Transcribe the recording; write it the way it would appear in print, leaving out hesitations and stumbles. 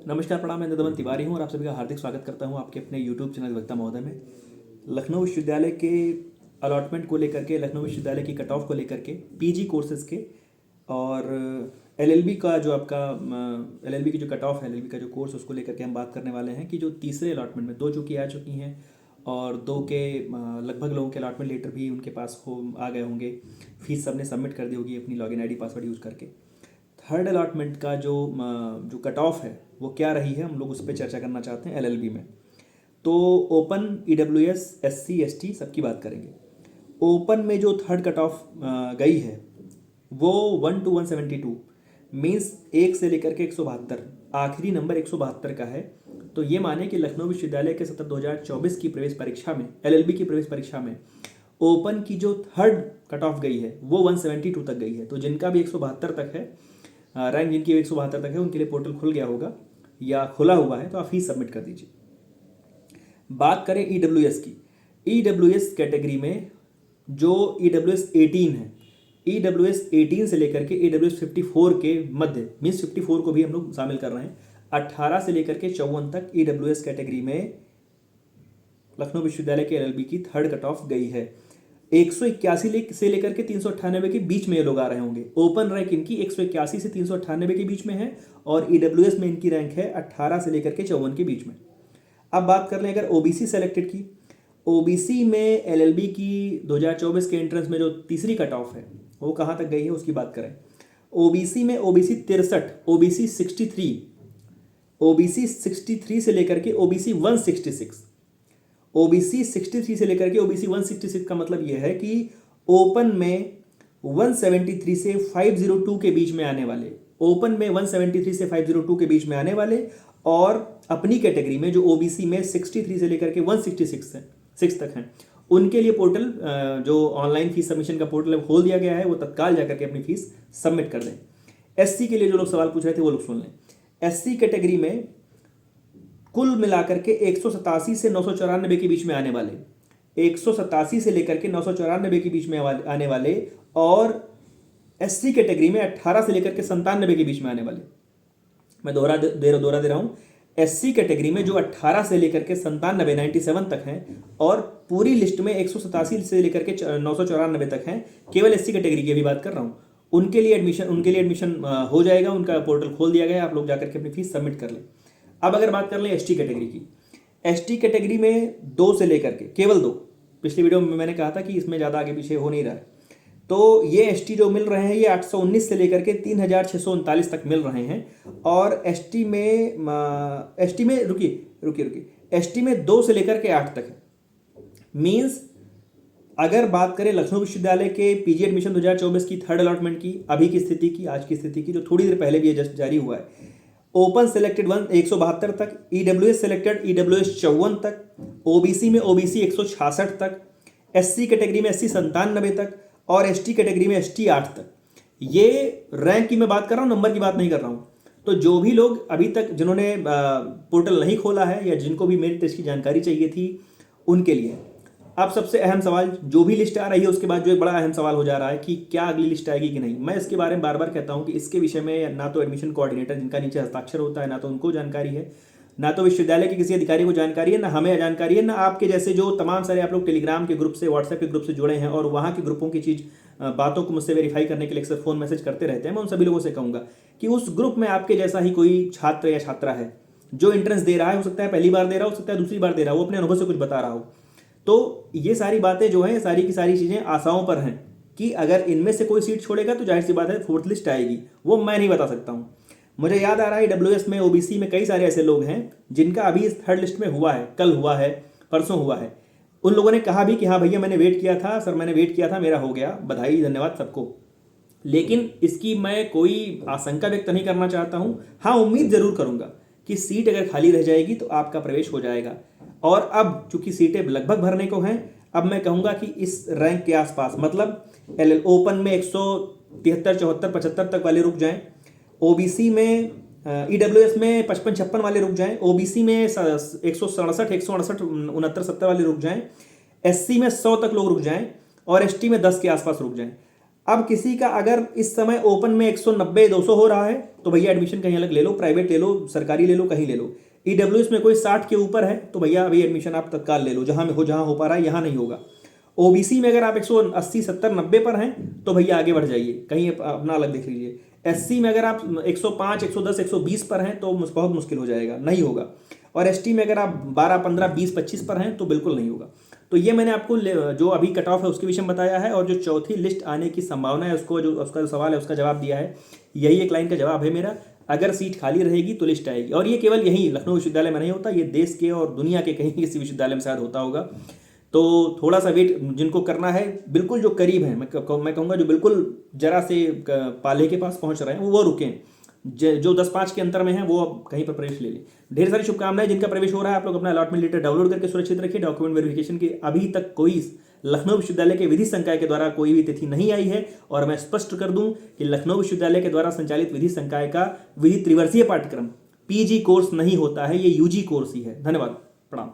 नमस्कार, प्रणाम। मैं दमन तिवारी हूँ और आप सभी का हार्दिक स्वागत करता हूँ आपके अपने यूट्यूब चैनल वक्ता महोदय में। लखनऊ विश्वविद्यालय के अलॉटमेंट को लेकर के, लखनऊ विश्वविद्यालय की कट ऑफ को लेकर के, पीजी कोर्सेज़ के और एलएलबी का जो आपका एलएलबी की जो कट ऑफ है, एलएलबी का जो कोर्स, उसको लेकर के हम बात करने वाले हैं कि जो तीसरे अलॉटमेंट में 2 चूँकि आ चुकी हैं और 2 के लगभग लोगों के अलॉटमेंट लेटर भी उनके पास आ गए होंगे। फीस सबने सबमिट कर दी होगी अपनी लॉगिन आईडी पासवर्ड यूज़ करके। थर्ड अलॉटमेंट का जो कट ऑफ है वो क्या रही है, हम लोग उस पर चर्चा करना चाहते हैं एलएलबी में। तो ओपन, ईडब्ल्यूएस, एससी, एसटी सबकी बात करेंगे। ओपन में जो थर्ड कट ऑफ गई है वो 1 to 172 मीन्स 1 से लेकर के 172, आखिरी नंबर 172 का है। तो ये माने कि लखनऊ विश्वविद्यालय के सत्र 2024 की प्रवेश परीक्षा में, एलएलबी की प्रवेश परीक्षा में ओपन की जो थर्ड कट ऑफ गई है वो 172 तक गई है। तो जिनका भी 172 तक है, रैंक जिनकी 172 तक है, उनके लिए पोर्टल खुल गया होगा या खुला हुआ है, तो आप फीस सबमिट कर दीजिए। बात करें ईडब्ल्यूएस की, ईडब्ल्यूएस कैटेगरी में जो ईडब्ल्यूएस 18 है, ईडब्ल्यूएस 18 से लेकर के ईडब्ल्यूएस 54 के मध्य, मीन्स 54 को भी हम लोग शामिल कर रहे हैं, 18 से लेकर के 54 तक ईडब्ल्यूएस कैटेगरी में लखनऊ विश्वविद्यालय के एलएलबी की थर्ड कट ऑफ गई है। 181 से लेकर के 398 के बीच में ये लोग आ रहे होंगे। ओपन रैंक इनकी 181 से 398 के बीच में है और ईडब्ल्यूएस में इनकी रैंक है 18 से लेकर के 54 के बीच में। अब बात कर लें अगर ओबीसी सेलेक्टेड की, ओबीसी में एलएलबी की 2024 के एंट्रेंस में जो तीसरी कट ऑफ है वो कहाँ तक गई है उसकी बात करें। ओबीसी में ओबीसी 63, ओबीसी 63, ओबीसी 63 से लेकर के ओबीसी 166, ओबीसी 63 से लेकर के ओबीसी 166 का मतलब यह है कि ओपन में 173 से 502 के बीच में आने वाले, ओपन में 173 से 502 के बीच में आने वाले और अपनी कैटेगरी में जो ओबीसी में 63 से लेकर के 166 है, 6 तक हैं, उनके लिए पोर्टल जो ऑनलाइन फीस सबमिशन का पोर्टल खोल दिया गया है, वो तत्काल जाकर के अपनी फीस सबमिट कर दें। एससी के लिए जो लोग सवाल पूछ रहे थे वो लोग सुन लें। एससी कैटेगरी में कुल मिलाकर के 187 से 994 के बीच में आने वाले, 187 से लेकर के 994 के बीच में आने वाले और एससी कैटेगरी में 18 से लेकर के 97 के बीच में आने वाले, मैं दोहरा दे रहा हूँ, एससी कैटेगरी में जो 18 से लेकर के 97 तक हैं और पूरी लिस्ट में 187 से लेकर के 994 तक हैं, केवल एससी कैटेगरी की भी बात कर रहा हूँ, उनके लिए एडमिशन हो जाएगा। उनका पोर्टल खोल दिया गया है, आप लोग जाकर के अपनी फीस सबमिट कर लें। अब अगर बात कर लें एसटी कैटेगरी की, एसटी कैटेगरी में 2 से लेकर के केवल 2, पिछली वीडियो में मैंने कहा था कि इसमें ज़्यादा आगे पीछे हो नहीं रहा है, तो ये एसटी जो मिल रहे हैं ये 819 से लेकर के 3639 तक मिल रहे हैं। और एसटी में रुकिए एसटी में 2 से लेकर के 8 तक है। मीन्स अगर बात करें लखनऊ विश्वविद्यालय के पीजी एडमिशन 2024 की थर्ड अलॉटमेंट की, अभी की स्थिति की, आज की स्थिति की, जो थोड़ी देर पहले भी ये जस्ट जारी हुआ है, ओपन सेलेक्टेड 172 तक, ईडब्ल्यूएस सेलेक्टेड ईडब्ल्यूएस 54 तक, ओबीसी में ओबीसी 166 तक, एससी कैटेगरी में एससी 97 तक और एसटी कैटेगरी में एसटी 8 तक। ये रैंक की मैं बात कर रहा हूँ, नंबर की बात नहीं कर रहा हूँ। तो जो भी लोग अभी तक जिन्होंने पोर्टल नहीं खोला है या जिनको भी मेरिट टेस्ट की जानकारी चाहिए थी, उनके लिए अब सबसे अहम सवाल, जो भी लिस्ट आ रही है उसके बाद जो एक बड़ा अहम सवाल हो जा रहा है कि क्या अगली लिस्ट आएगी कि नहीं। मैं इसके बारे में बार बार कहता हूं कि इसके विषय में ना तो एडमिशन कोऑर्डिनेटर जिनका नीचे हस्ताक्षर होता है, ना तो उनको जानकारी है, ना तो विश्वविद्यालय के किसी अधिकारी को जानकारी है, ना हमें जानकारी है, ना आपके जैसे जो तमाम सारे आप लोग टेलीग्राम के ग्रुप से, व्हाट्सएप के ग्रुप से जुड़े हैं और वहाँ के ग्रुपों की बातों को मुझसे वेरीफाई करने के लिए अक्सर फ़ोन मैसेज करते रहते हैं। मैं उन सभी लोगों से कहूँगा कि उस ग्रुप में आपके जैसा ही कोई छात्र या छात्रा है जो एंट्रेंस दे रहा है, हो सकता है पहली बार दे रहा हो सकता है दूसरी बार दे रहा हो, वो अपने अनुभव से कुछ बता रहा हो, तो ये सारी बातें जो हैं, सारी की सारी चीज़ें आशाओं पर हैं कि अगर इनमें से कोई सीट छोड़ेगा तो जाहिर सी बात है फोर्थ लिस्ट आएगी, वो मैं नहीं बता सकता हूँ। मुझे याद आ रहा है डब्ल्यूएस में, ओबीसी में कई सारे ऐसे लोग हैं जिनका अभी इस थर्ड लिस्ट में हुआ है, कल हुआ है, परसों हुआ है। उन लोगों ने कहा भी कि हाँ भैया मैंने वेट किया था सर, मैंने वेट किया था, मेरा हो गया, बधाई, धन्यवाद सबको। लेकिन इसकी मैं कोई आशंका व्यक्त नहीं करना चाहता हूँ। हाँ, उम्मीद जरूर करूँगा कि सीट अगर खाली रह जाएगी तो आपका प्रवेश हो जाएगा। और अब चूंकि सीटें लगभग भरने को हैं, अब मैं कहूँगा कि इस रैंक के आसपास, मतलब ओपन में 173, 74, 75 तक वाले रुक जाएं, ओबीसी में, ईडब्ल्यूएस में 55, 56 वाले रुक जाएं, ओबीसी में 167, 168, 69, 70 वाले रुक जाएं, एससी में 100 तक लोग रुक जाएं और एसटी में 10 के आसपास रुक जाएं। अब किसी का अगर इस समय ओपन में 190 200 हो रहा है तो भैया एडमिशन कहीं अलग ले लो, प्राइवेट ले लो, सरकारी ले लो, कहीं ले लो। ईडब्ल्यूएस में कोई 60 के ऊपर है तो भैया अभी एडमिशन आप तत्काल ले लो, जहां हो पा रहा है, यहाँ नहीं होगा। ओबीसी में अगर आप 180 70 90 पर हैं तो भैया आगे बढ़ जाइए, कहीं अपना अलग देख लीजिए। एससी में अगर आप 105 110 120 पर हैं तो बहुत मुश्किल हो जाएगा, नहीं होगा। और एसटी में अगर आप 12 15 20 25 पर हैं तो बिल्कुल नहीं होगा। तो ये मैंने आपको जो अभी कट ऑफ है उसके विषय में बताया है, और जो चौथी लिस्ट आने की संभावना है उसको, जो उसका जो सवाल है उसका जवाब दिया है। यही एक लाइन का जवाब है मेरा, अगर सीट खाली रहेगी तो लिस्ट आएगी। और ये केवल यहीं लखनऊ विश्वविद्यालय में नहीं होता, ये देश के और दुनिया के कहीं किसी विश्वविद्यालय में शायद होता होगा। तो थोड़ा सा वेट जिनको करना है, बिल्कुल जो करीब हैं, मैं कहूँगा जो बिल्कुल जरा से पाले के पास पहुंच रहे हैं वो रुकें। जो 10-5 के अंतर में है वो अब कहीं पर प्रवेश ले लें। ढेर सारी शुभकामनाएं जिनका प्रवेश हो रहा है। आप लोग अपना अलॉटमेंट लेटर डाउनलोड करके सुरक्षित रखिए। डॉक्यूमेंट वेरिफिकेशन की अभी तक कोई लखनऊ विश्वविद्यालय के विधि संकाय के द्वारा कोई भी तिथि नहीं आई है। और मैं स्पष्ट कर दूं कि लखनऊ विश्वविद्यालय के द्वारा संचालित विधि संकाय का विधि त्रिवर्षीय पाठ्यक्रम पीजी कोर्स नहीं होता है, ये यूजी कोर्स ही है। धन्यवाद, प्रणाम।